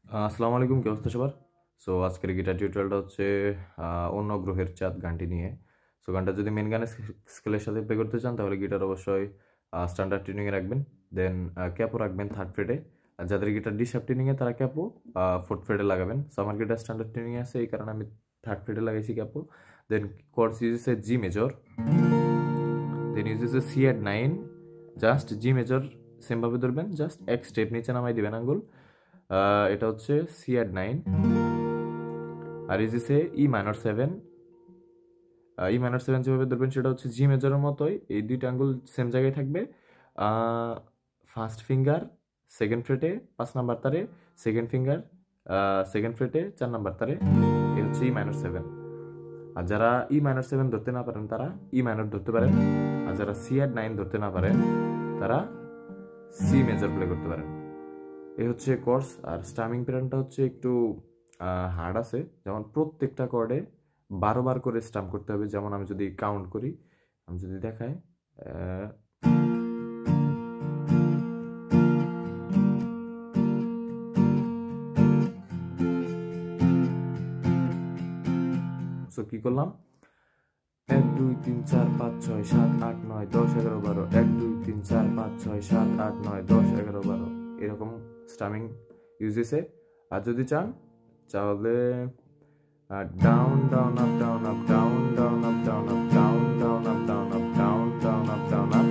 আসসালামু আলাইকুম, কি অবস্থা সবার? সো আজকের গিটার টিউটোরিয়ালটা হচ্ছে অন্য গ্রহের চাঁদ গানটি নিয়ে। সো গানটা যদি মেন গানের স্কেলের সাথে প্লে করতে চান তাহলে গিটার অবশ্যই স্ট্যান্ডার্ড টিউনিংয়ে রাখবেন। দেন ক্যাপও রাখবেন থার্ড ফ্রেটে। আর যাদের গিটার ডি শার্প টিউনিংয়ে তারা ক্যাপও ফোর্থ ফ্রেটে লাগাবেন। সো আমার গিটার স্ট্যান্ডার্ড টিউনিংয়ে আছে, এই কারণে আমি থার্ড ফ্রেটে লাগাইছি ক্যাপও। Then chords uses a G major, then uses a C at 9, just G major সেমভাবে ধরবেন, জাস্ট এক স্টেপ নিচে নামাই দিবেন আঙ্গুল। এটা হচ্ছে C at 9। R ইজিসে E minor 7। E minor 7 যেভাবে ধরবেন সেটা হচ্ছে জি মেজরের মতোই, এই দুইটা আঙ্গুল সেম জায়গায় থাকবে। ফার্স্ট ফিঙ্গার সেকেন্ড ফ্রেটে 5 নাম্বার তারে, সেকেন্ড ফিঙ্গার সেকেন্ড ফ্রেটে 4 নাম্বার তারে। এই হচ্ছে ই মাইনর 7। আর যারা ই মাইনর 7 ধরতে না পারেন তারা ই মাইনর ধরতে পারেন। আর যারা সি এট 9 ধরতে না পারেন তারা সি মেজর প্লে করতে পারেন। এই হচ্ছে কর্ডস। আর স্টামিং প্যাটার্নটা হচ্ছে একটু হার্ড আছে, যেমন প্রত্যেকটা কর্ডে 12 বার করে স্টাম করতে হবে। যেমন আমি যদি কাউন্ট করি, আমি যদি দেখাই, সো কি করলাম, 1 2 3 4 5 6 7 8 9 10 11 12, 1 2 3 4 5 6 7 8 9 10 11 12, এরকম স্টামিং ইউজ হয়েছে। আর যদি চান তাহলে down down up down up down down up down up down down up down up down down up down up,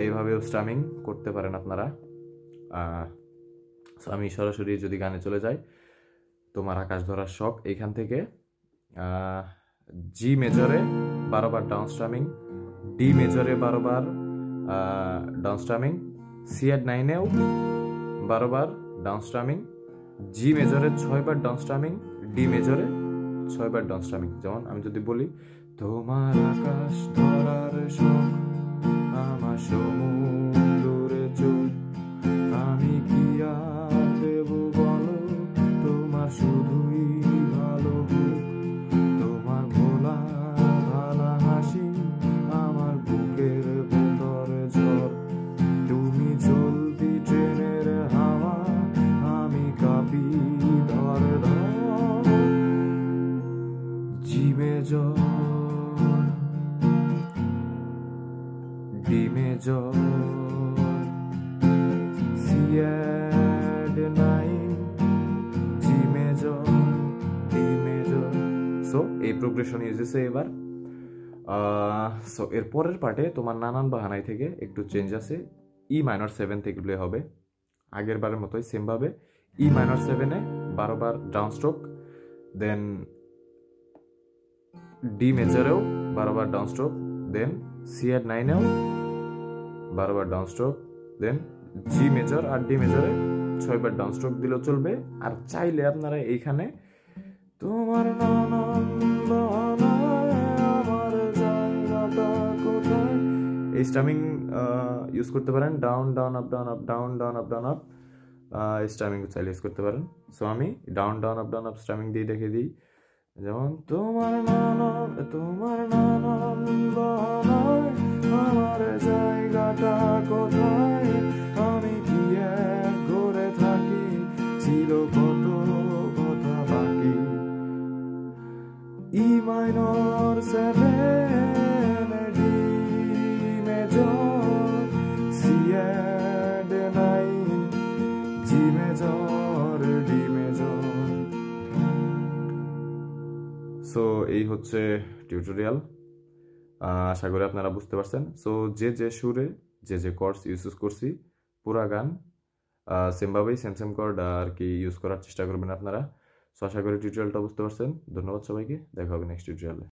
এইভাবেও স্টামিং করতে পারেন আপনারা। আমি সরাসরি যদি গানে চলে যাই, তোমার আকাশ ধরার শখ, এইখান থেকে জি মেজরে 12 বার ডাউন স্টামিং, ডি মেজরে 12 বার ডাউন স্টামিং, সি এট 9-এও 12 বার ডাউন স্টামিং, জি মেজরে 6 বার ডাউন স্টামিং, ডি মেজরে 6 বার ডাউন স্টামিং। যেমন আমি যদি বলি, তোমার আকাশ ধরার শখ, আমার সমুদ্রে চোখ, আমি কি আর দেব বলো, তোমার শুধুই ভালো বুক, তোমার ভোলা ভালা হাসি আমার বুকের ভেতরে ঝড়, তুমি চলতি ট্রেনের হাওয়া, আমি কাঁপি ধরে ধর, G major D major C at 9, G major D major. So এই প্রোগ্রেশন ইউজ হয়েছে এবার। সো এর পরের পার্টে তোমার নানান বাহানাই থেকে একটু চেঞ্জ আছে। ই মাইনর 7 থেকে প্লে হবে আগের বারের মতোই সেমভাবে। ই মাইনর 7-এ 12 বার ডাউন স্ট্রোক, দেন ডি মেজরেও 12 বার ডাউন স্ট্রোক, দেন সি এট 9-এও 12 বার ডাউন স্ট্রোক, দেন জি মেজর আর ডি মেজরে 6 বার ডাউন স্ট্রোক দিলেও চলবে। আর চাইলে আপনারা এইখানে তোমার নানান বাহানায় আমার জায়গাটা কোথায়, এই স্টামিং ইউজ করতে পারেন। Down down up down up down down up down up, স্টামিং চাইলে ইউজ করতে পারেন। সো আমি ডাউন ডাউন আপ স্টামিং দিয়ে দেখে দিই, যেমন তোমার নানান বাহানায় আমার জায়গাটা কোথায়, আমি কি এক ঘরে থাকি, ছিল কত কথা বাকি, E minor 7 D major C at 9, G major D major. So এই হচ্ছে টিউটোরিয়াল। আশা করি আপনারা বুঝতে পারছেন। সো যে যে সুরে যে যে কর্ডস ইউজ করছি, পুরা গান সেমভাবেই সেম কর্ড আর কি ইউজ করার চেষ্টা করবেন আপনারা। সো আশা করি টিউটোরিয়ালটা বুঝতে পারছেন। ধন্যবাদ সবাইকে, দেখা হবে নেক্সট টিউটোরিয়ালে।